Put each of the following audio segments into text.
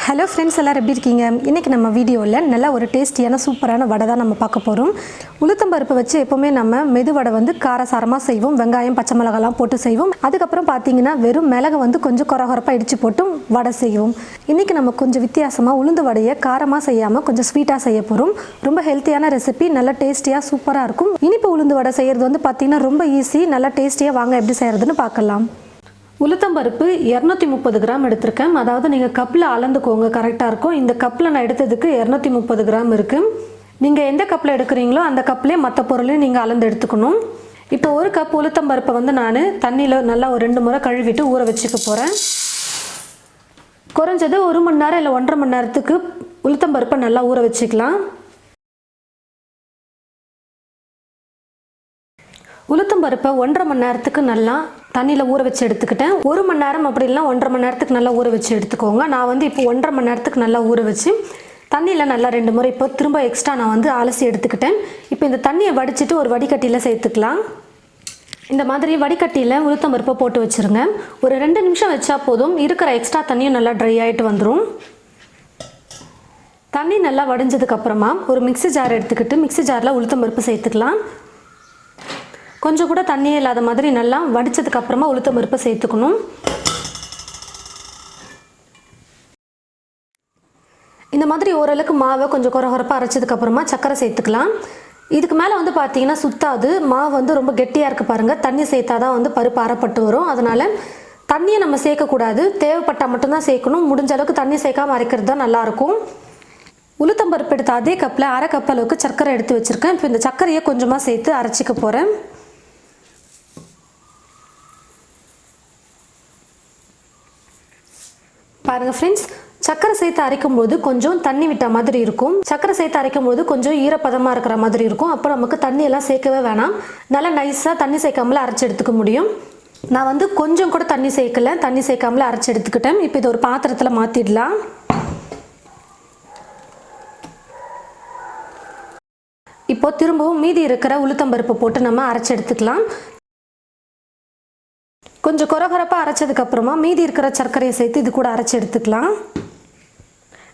Hello friends, எல்லோரும் எப்படி இருக்கீங்க? இன்றைக்கி நம்ம வீடியோவில் நல்ல ஒரு டேஸ்டியான சூப்பரான வடை தான் நம்ம பார்க்க போகிறோம். உளுத்தம்பருப்பு வச்சு எப்போவுமே நம்ம மெது வடை வந்து காரசாரமாக செய்வோம். வெங்காயம் பச்சை மிளகாலாம் போட்டு செய்வோம். அதுக்கப்புறம் பார்த்தீங்கன்னா வெறும் மிளகை வந்து கொஞ்சம் கொரகொரப்பாக இடித்து போட்டும் வடை செய்வோம். இன்றைக்கி நம்ம கொஞ்சம் வித்தியாசமாக உளுந்து வடையை காரமாக செய்யாமல் கொஞ்சம் ஸ்வீட்டாக செய்ய போகிறோம். ரொம்ப ஹெல்த்தியான ரெசிபி, நல்ல டேஸ்டியாக சூப்பராக இருக்கும். இனிப்பு உளுந்து வடை செய்கிறது வந்து பார்த்திங்கன்னா ரொம்ப ஈஸி. நல்லா டேஸ்டியாக வாங்க எப்படி செய்கிறதுன்னு பார்க்கலாம். உளுத்தம்பருப்பு 230 கிராம் எடுத்திருக்கேன். அதாவது நீங்கள் கப்பில் அளந்துக்கோங்க, கரெக்டாக இருக்கும். இந்த கப்பில் நான் எடுத்ததுக்கு 230 கிராம் இருக்குது. நீங்கள் எந்த கப்பில் எடுக்கிறீங்களோ அந்த கப்லேயே மற்ற பொருளையும் நீங்கள் அளந்து எடுத்துக்கணும். இப்போ ஒரு கப் உளுத்தம்பருப்பை வந்து நான் தண்ணியில் நல்லா ஒரு 2 முறை கழுவிட்டு ஊற வச்சுக்க போகிறேன். குறைஞ்சது 1 மணி நேரம் இல்லை 1.5 மணி நேரத்துக்கு உளுத்தம்பருப்பை நல்லா ஊற வச்சுக்கலாம். உளுத்தம்பருப்பை 1.5 மணி நேரத்துக்கு நல்லா தண்ணியில் ஊற வச்சு எடுத்துக்கிட்டேன். 1 மணி நேரம் அப்படி இல்லைனா 1.5 மணி நேரத்துக்கு நல்லா ஊற வச்சு எடுத்துக்கோங்க. நான் வந்து இப்போ 1.5 மணி நேரத்துக்கு நல்லா ஊற வச்சு தண்ணியில் நல்லா 2 முறை இப்போ திரும்ப எக்ஸ்ட்ரா நான் வந்து அலசி எடுத்துக்கிட்டேன். இப்போ இந்த தண்ணியை வடிச்சிட்டு ஒரு வடிகட்டியில் சேர்த்துக்கலாம். இந்த மாதிரி வடிகட்டியில் உளுத்தம்பருப்பை போட்டு வச்சுருங்க. ஒரு 2 நிமிஷம் வச்சா போதும். இருக்கிற எக்ஸ்ட்ரா தண்ணியும் நல்லா ட்ரை ஆகிட்டு வந்துடும். தண்ணி நல்லா வடிஞ்சதுக்கப்புறமா ஒரு மிக்ஸி ஜார் எடுத்துக்கிட்டு மிக்ஸி ஜாரில் உளுத்தம்பருப்பு சேர்த்துக்கலாம். கொஞ்சம் கூட தண்ணியே இல்லாத மாதிரி நல்லா வடித்ததுக்கப்புறமா உளுத்தம்பருப்பை சேர்த்துக்கணும். இந்த மாதிரி ஓரளவுக்கு மாவை கொஞ்சம் கொரகொரப்பாக அரைச்சதுக்கப்புறமா சர்க்கரை சேர்த்துக்கலாம். இதுக்கு மேலே வந்து பார்த்தீங்கன்னா சுத்தாது. மாவு வந்து ரொம்ப கெட்டியாக இருக்குது பாருங்கள். தண்ணி சேர்த்தா தான் வந்து பருப்பு அரைப்பட்டு வரும். அதனால் தண்ணியை நம்ம சேர்க்கக்கூடாது. தேவைப்பட்டால் மட்டும்தான் சேர்க்கணும். முடிஞ்ச அளவுக்கு தண்ணி சேர்க்காமல் அரைக்கிறது தான் நல்லாயிருக்கும். உளுத்தம்பருப்பு எடுத்த அதே கப்பில் 1/2 கப் அளவுக்கு சர்க்கரை எடுத்து வச்சுருக்கேன். இப்போ இந்த சர்க்கரையை கொஞ்சமாக சேர்த்து அரைச்சிக்க போகிறேன். பாருங்கள் ஃப்ரெண்ட்ஸ், சர்க்கரை சேர்த்து அரைக்கும் போது கொஞ்சம் தண்ணி விட்ட மாதிரி இருக்கும். சர்க்கரை சேர்த்து அரைக்கும் போது கொஞ்சம் ஈரப்பதமாக இருக்கிற மாதிரி இருக்கும். அப்போ நமக்கு தண்ணியெல்லாம் சேர்க்கவே வேணாம். நல்லா நைஸாக தண்ணி சேர்க்காமல அரைச்சி எடுத்துக்க முடியும். நான் வந்து கொஞ்சம் கூட தண்ணி சேர்க்கலை, தண்ணி சேர்க்காமல அரைச்சி எடுத்துக்கிட்டேன். இப்போ இது ஒரு பாத்திரத்தில் மாற்றிடலாம். இப்போ திரும்பவும் மீதி இருக்கிற உளுத்தம்பருப்பு போட்டு நம்ம அரைச்சி எடுத்துக்கலாம். கொஞ்சம் கொரகொரப்பாக அரைச்சதுக்கப்புறமா மீதி இருக்கிற சர்க்கரையை சேர்த்து இது கூட அரைச்சி எடுத்துக்கலாம்.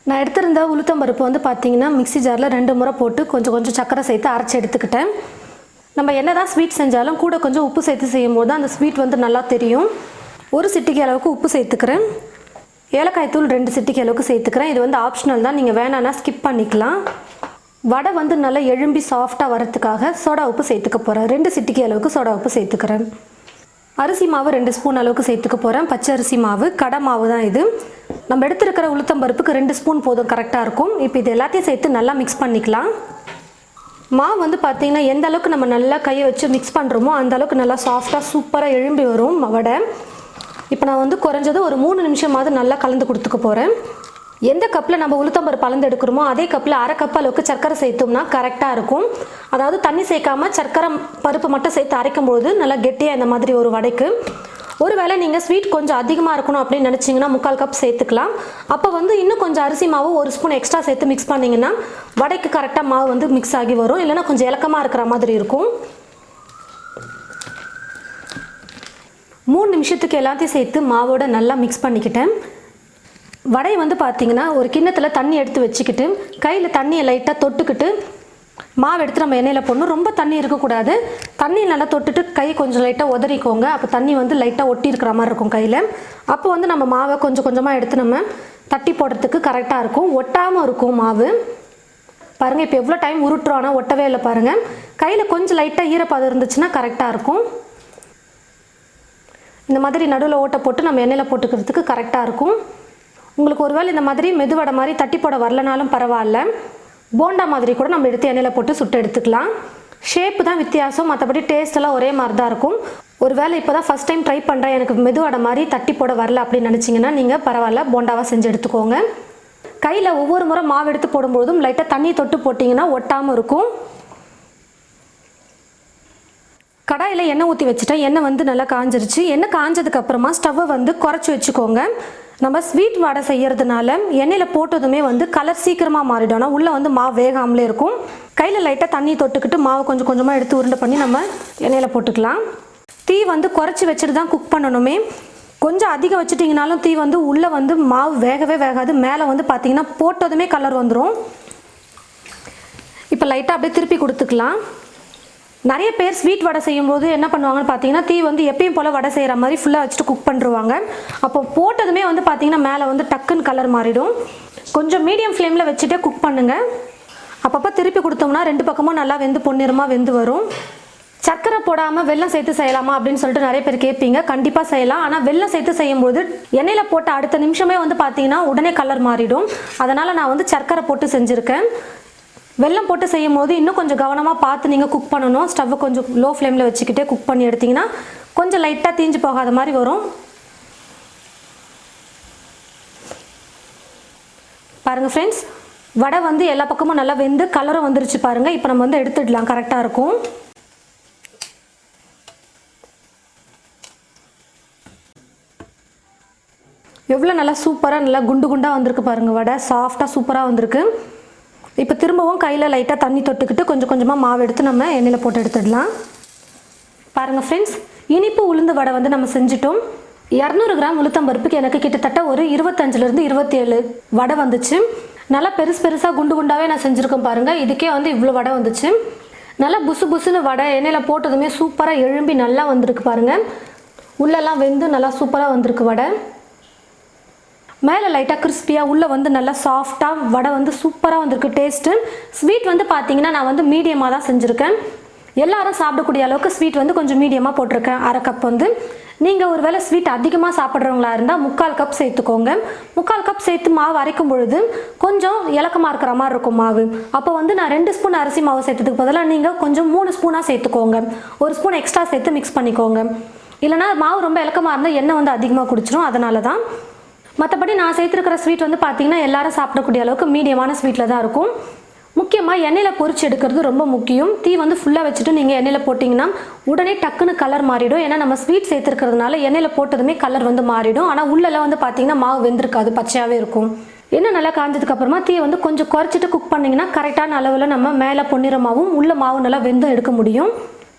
நான் எடுத்திருந்த உளுத்தம்பருப்பு வந்து பார்த்திங்கன்னா மிக்ஸி ஜாரில் 2 முறை போட்டு கொஞ்சம் சர்க்கரை சேர்த்து அரைச்சி எடுத்துக்கிட்டேன். நம்ம என்ன தான் ஸ்வீட் செஞ்சாலும் கூட கொஞ்சம் உப்பு சேர்த்து செய்யும் போது அந்த ஸ்வீட் வந்து நல்லா தெரியும். 1 சிட்டிகை அளவுக்கு உப்பு சேர்த்துக்கிறேன். ஏலக்காய் தூள் 2 சிட்டிகை அளவுக்கு சேர்த்துக்கிறேன். இது வந்து ஆப்ஷனல் தான், நீங்கள் வேணான்னா ஸ்கிப் பண்ணிக்கலாம். வடை வந்து நல்லா எழும்பி சாஃப்டாக வரத்துக்காக சோடா உப்பு சேர்த்துக்க போகிறேன். 2 சிட்டிகை அளவுக்கு சோடா உப்பு சேர்த்துக்கிறேன். அரிசி மாவு 2 ஸ்பூன் அளவுக்கு சேர்த்துக்க போகிறேன். பச்சை அரிசி மாவு, கடை மாவு தான் இது. நம்ம எடுத்துருக்கிற உளுத்தம்பருப்புக்கு 2 ஸ்பூன் போதும், கரெக்டாக இருக்கும். இப்போ இது எல்லாத்தையும் சேர்த்து நல்லா மிக்ஸ் பண்ணிக்கலாம். மாவு வந்து பார்த்திங்கன்னா எந்த அளவுக்கு நம்ம நல்லா கையை வச்சு மிக்ஸ் பண்ணுறோமோ அந்த அளவுக்கு நல்லா சாஃப்டாக சூப்பராக எழும்பி வரும் வடை. இப்போ நான் வந்து குறைஞ்சது ஒரு 3 நிமிஷமாவது நல்லா கலந்து கொடுத்துக்க போகிறேன். எந்த கப்பில் நம்ம உளுத்தம்பருப்பு அளந்து எடுக்கிறோமோ அதே கப்பில் 1/2 கப் அளவுக்கு சர்க்கரை சேர்த்தோம்னா கரெக்டாக இருக்கும். அதாவது தண்ணி சேர்க்காமல் சர்க்கரை பருப்பு மட்டும் சேர்த்து அரைக்கும்போது நல்லா கெட்டியாக இந்த மாதிரி ஒரு வடைக்கு. ஒருவேளை நீங்கள் ஸ்வீட் கொஞ்சம் அதிகமாக இருக்கணும் அப்படின்னு நினச்சிங்கன்னா 3/4 கப் சேர்த்துக்கலாம். அப்போ வந்து இன்னும் கொஞ்சம் அரிசி மாவு 1 ஸ்பூன் எக்ஸ்ட்ரா சேர்த்து மிக்ஸ் பண்ணிங்கன்னா வடைக்கு கரெக்டாக மாவு வந்து மிக்ஸ் ஆகி வரும். இல்லைனா கொஞ்சம் இலக்கமாக இருக்கிற மாதிரி இருக்கும். 3 நிமிஷத்துக்கு எல்லாத்தையும் சேர்த்து மாவோட நல்லா மிக்ஸ் பண்ணிக்கிட்டேன். வடை வந்து பார்த்திங்கன்னா ஒரு கிண்ணத்தில் தண்ணி எடுத்து வச்சுக்கிட்டு கையில் தண்ணியை லைட்டாக தொட்டுக்கிட்டு மாவு எடுத்து நம்ம எண்ணெயில் போடணும். ரொம்ப தண்ணி இருக்கக்கூடாது. தண்ணி நல்லா தொட்டுட்டு கை கொஞ்சம் லைட்டாக உதறிக்கோங்க. அப்போ தண்ணி வந்து லைட்டாக ஒட்டி இருக்கிற மாதிரி இருக்கும் கையில். அப்போ வந்து நம்ம மாவை கொஞ்சம் கொஞ்சமாக எடுத்து நம்ம தட்டி போடுறதுக்கு கரெக்டாக இருக்கும். ஒட்டாமல் இருக்கும் மாவு. பாருங்கள், இப்போ எவ்வளோ டைம் உருட்டுறோம் ஆனால் ஒட்டவே இல்லை பாருங்கள். கையில் கொஞ்சம் லைட்டாக ஈரப்பதம் இருந்துச்சுன்னா கரெக்டாக இருக்கும். இந்த மாதிரி நடுவில் ஓட்டை போட்டு நம்ம எண்ணெயில் போட்டுக்கிறதுக்கு கரெக்டாக இருக்கும். உங்களுக்கு ஒருவேளை இந்த மாதிரி மெதுவடை மாதிரி தட்டி போட வரலனாலும் பரவாயில்ல, போண்டா மாதிரி கூட நம்ம எடுத்து எண்ணெயில் போட்டு சுட்டு எடுத்துக்கலாம். ஷேப்பு தான் வித்தியாசம், மற்றபடி டேஸ்ட்டெல்லாம் ஒரே மாதிரி தான் இருக்கும். ஒருவேளை இப்போ தான் ஃபஸ்ட் டைம் ட்ரை பண்ணுறேன், எனக்கு மெதுவடை மாதிரி தட்டி போட வரல அப்படின்னு நினச்சிங்கன்னா நீங்கள் பரவாயில்ல, போண்டாவாக செஞ்சு எடுத்துக்கோங்க. கையில் ஒவ்வொரு முறை மாவு எடுத்து போடும்போதும் லைட்டாக தண்ணி தொட்டு போட்டிங்கன்னா ஒட்டாமல் இருக்கும். கடாயில் எண்ணெய் ஊற்றி வச்சுட்டேன். எண்ணெய் வந்து நல்லா காஞ்சிருச்சு. எண்ணெய் காஞ்சதுக்கப்புறமா ஸ்டவ்வை வந்து குறைச்சி வச்சுக்கோங்க. நம்ம ஸ்வீட் வடை செய்கிறதுனால எண்ணெயில் போட்டதுமே வந்து கலர் சீக்கிரமாக மாறிடும். ஆனால் உள்ளே வந்து மாவு வேகாமலே இருக்கும். கையில் லைட்டாக தண்ணி தொட்டுக்கிட்டு மாவு கொஞ்சம் கொஞ்சமாக எடுத்து உருண்டை பண்ணி நம்ம எண்ணெயில் போட்டுக்கலாம். தீ வந்து குறைச்சி வச்சுட்டு தான் குக் பண்ணணுமே. கொஞ்சம் அதிகம் வச்சுட்டிங்கனாலும் தீ வந்து உள்ளே வந்து மாவு வேகவே வேகாது. மேலே வந்து பார்த்திங்கன்னா போட்டதுமே கலர் வந்துடும். இப்போ லைட்டாக அப்படியே திருப்பி கொடுத்துக்கலாம். நிறைய பேர் ஸ்வீட் வடை செய்யும்போது என்ன பண்ணுவாங்கன்னு பார்த்தீங்கன்னா தீ வந்து எப்பயும் போல் வடை செய்கிற மாதிரி ஃபுல்லாக வச்சுட்டு குக் பண்ணுருவாங்க. அப்போ போட்டதுமே வந்து பார்த்திங்கன்னா மேலே வந்து டக்குன்னு கலர் மாறிடும். கொஞ்சம் மீடியம் ஃப்ளேமில் வச்சுட்டே குக் பண்ணுங்கள். அப்பப்போ திருப்பி கொடுத்தோம்னா 2 பக்கமும் நல்லா வெந்து பொன்னிறமாக வெந்து வரும். சர்க்கரை போடாமல் வெல்லம் சேர்த்து செய்யலாமா அப்படின்னு சொல்லிட்டு நிறைய பேர் கேட்பீங்க. கண்டிப்பாக செய்யலாம். ஆனால் வெல்லம் சேர்த்து செய்யும்போது எண்ணெயில் போட்ட அடுத்த நிமிஷமே வந்து பார்த்தீங்கன்னா உடனே கலர் மாறிடும். அதனால் நான் வந்து சர்க்கரை போட்டு செஞ்சுருக்கேன். வெல்லம் போட்டு செய்யும் போது இன்னும் கொஞ்சம் கவனமாக பார்த்து நீங்கள் குக் பண்ணணும். ஸ்டவ்வை கொஞ்சம் லோ ஃப்ளேமில் வச்சுக்கிட்டே குக் பண்ணி எடுத்திங்கன்னா கொஞ்சம் லைட்டாக தீஞ்சு போகாத மாதிரி வரும். பாருங்கள் ஃப்ரெண்ட்ஸ், வடை வந்து எல்லா பக்கமும் நல்லா வெந்து கலரும் வந்துருச்சு பாருங்கள். இப்போ நம்ம வந்து எடுத்துடலாம். கரெக்டாக இருக்கும். எவ்வளோ நல்லா சூப்பராக நல்லா குண்டு குண்டாக வந்திருக்கு பாருங்கள். வடை சாஃப்டாக சூப்பராக வந்திருக்கு. இப்போ திரும்பவும் கையில் லைட்டாக தண்ணி தொட்டுக்கிட்டு கொஞ்சம் கொஞ்சமாக மாவு எடுத்து நம்ம எண்ணெயில் போட்டு எடுத்துடலாம். பாருங்கள் ஃப்ரெண்ட்ஸ், இனிப்பு உளுந்து வடை வந்து நம்ம செஞ்சிட்டோம். 200 கிராம் உளுத்தம்பருப்புக்கு எனக்கு கிட்டத்தட்ட ஒரு 25லேருந்து 27 வடை வந்துச்சு. நல்லா பெருசாக குண்டு குண்டாகவே நான் செஞ்சுருக்கேன் பாருங்கள். இதுக்கே வந்து இவ்வளோ வடை வந்துச்சு. நல்லா புசு புசுன்னு வடை எண்ணெயில் போட்டதுமே சூப்பராக எழும்பி நல்லா வந்திருக்கு பாருங்கள். உள்ளெல்லாம் வெந்து நல்லா சூப்பராக வந்திருக்கு வடை. மேலே லைட்டாக கிறிஸ்பியாக உள்ளே வந்து நல்லா சாஃப்டாக வடை வந்து சூப்பராக வந்திருக்கு டேஸ்ட்டு. ஸ்வீட் வந்து பார்த்தீங்கன்னா நான் வந்து மீடியமாக தான் செஞ்சுருக்கேன். எல்லாரும் சாப்பிடக்கூடிய அளவுக்கு ஸ்வீட் வந்து கொஞ்சம் மீடியமாக போட்டிருக்கேன். 1/2 கப் வந்து. நீங்கள் ஒரு வேளை ஸ்வீட் அதிகமாக சாப்பிட்றவங்களா இருந்தால் 3/4 கப் சேர்த்துக்கோங்க. 3/4 கப் சேர்த்து மாவு அரைக்கும் பொழுது கொஞ்சம் இலக்கமாக இருக்கிற மாதிரி இருக்கும் மாவு. அப்போ வந்து நான் 2 ஸ்பூன் அரிசி மாவு சேர்த்ததுக்கு பதிலாக நீங்கள் கொஞ்சம் 3 ஸ்பூனாக சேர்த்துக்கோங்க. 1 ஸ்பூன் எக்ஸ்ட்ரா சேர்த்து மிக்ஸ் பண்ணிக்கோங்க. இல்லைனா மாவு ரொம்ப இலக்கமாக இருந்தால் எண்ணெய் வந்து அதிகமாக குடிச்சிடும். அதனால தான். மற்றபடி நான் சேர்த்துருக்கிற ஸ்வீட் வந்து பார்த்திங்கன்னா எல்லாரும் சாப்பிடக்கூடிய அளவுக்கு மீடியமான ஸ்வீட்டில் தான் இருக்கும். முக்கியமாக எண்ணெயில் பொரிச்சு எடுக்கிறது ரொம்ப முக்கியம். தீ வந்து ஃபுல்லாக வச்சுட்டு நீங்கள் எண்ணெயில் போட்டிங்கன்னா உடனே டக்குன்னு கலர் மாறிடும். ஏன்னா நம்ம ஸ்வீட் சேர்த்துருக்கிறதுனால எண்ணெயில் போட்டதுமே கலர் வந்து மாறிடும். ஆனால் உள்ளெல்லாம் வந்து பார்த்திங்கன்னா மாவு வெந்திருக்காது, பச்சையாகவே இருக்கும். எண்ணெய் நல்லா காஞ்சதுக்கப்புறமா தீ வந்து கொஞ்சம் குறைச்சிட்டு குக் பண்ணிங்கன்னா கரெக்டான அளவில் நம்ம மேலே பொன்னிறமாகவும் உள்ள மாவு நல்லா வெந்தும் எடுக்க முடியும்.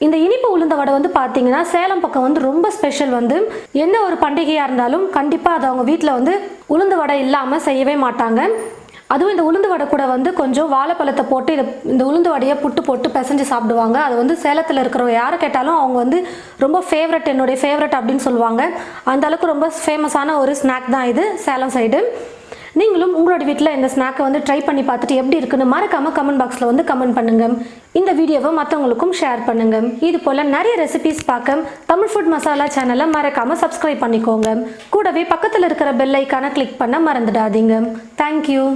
இந்த இனிப்பு உளுந்த வடை வந்து பார்த்தீங்கன்னா சேலம் பக்கம் வந்து ரொம்ப ஸ்பெஷல். வந்து எந்த ஒரு பண்டிகையாக இருந்தாலும் கண்டிப்பாக அது அவங்க வீட்டில் வந்து உளுந்து வடை இல்லாமல் செய்யவே மாட்டாங்க. அதுவும் இந்த உளுந்து வடை கூட வந்து கொஞ்சம் வாழைப்பழத்தை போட்டு இந்த உளுந்து வடையை புட்டு போட்டு பிசைஞ்சு சாப்பிடுவாங்க. அது வந்து சேலத்தில் இருக்கிறவங்க யாரை கேட்டாலும் அவங்க வந்து ரொம்ப ஃபேவரட், என்னுடைய ஃபேவரட் அப்படின்னு சொல்லுவாங்க. அந்த அளவுக்கு ரொம்ப ஃபேமஸான ஒரு ஸ்நாக் தான் இது சேலம் சைடு. நீங்களும் உங்களோட வீட்டில் இந்த ஸ்நாக்கை வந்து ட்ரை பண்ணி பார்த்துட்டு எப்படி இருக்குன்னு மறக்காமல் கமெண்ட் பாக்ஸில் வந்து கமெண்ட் பண்ணுங்கள். இந்த வீடியோவை மற்றவங்களுக்கும் ஷேர் பண்ணுங்கள். இது போல் நிறைய ரெசிபிஸ் பார்க்க தமிழ் ஃபுட் மசாலா சேனலை மறக்காமல் சப்ஸ்கிரைப் பண்ணிக்கோங்க. கூடவே பக்கத்தில் இருக்கிற பெல் ஐக்கானை கிளிக் பண்ண மறந்துடாதீங்க. தேங்க்யூ.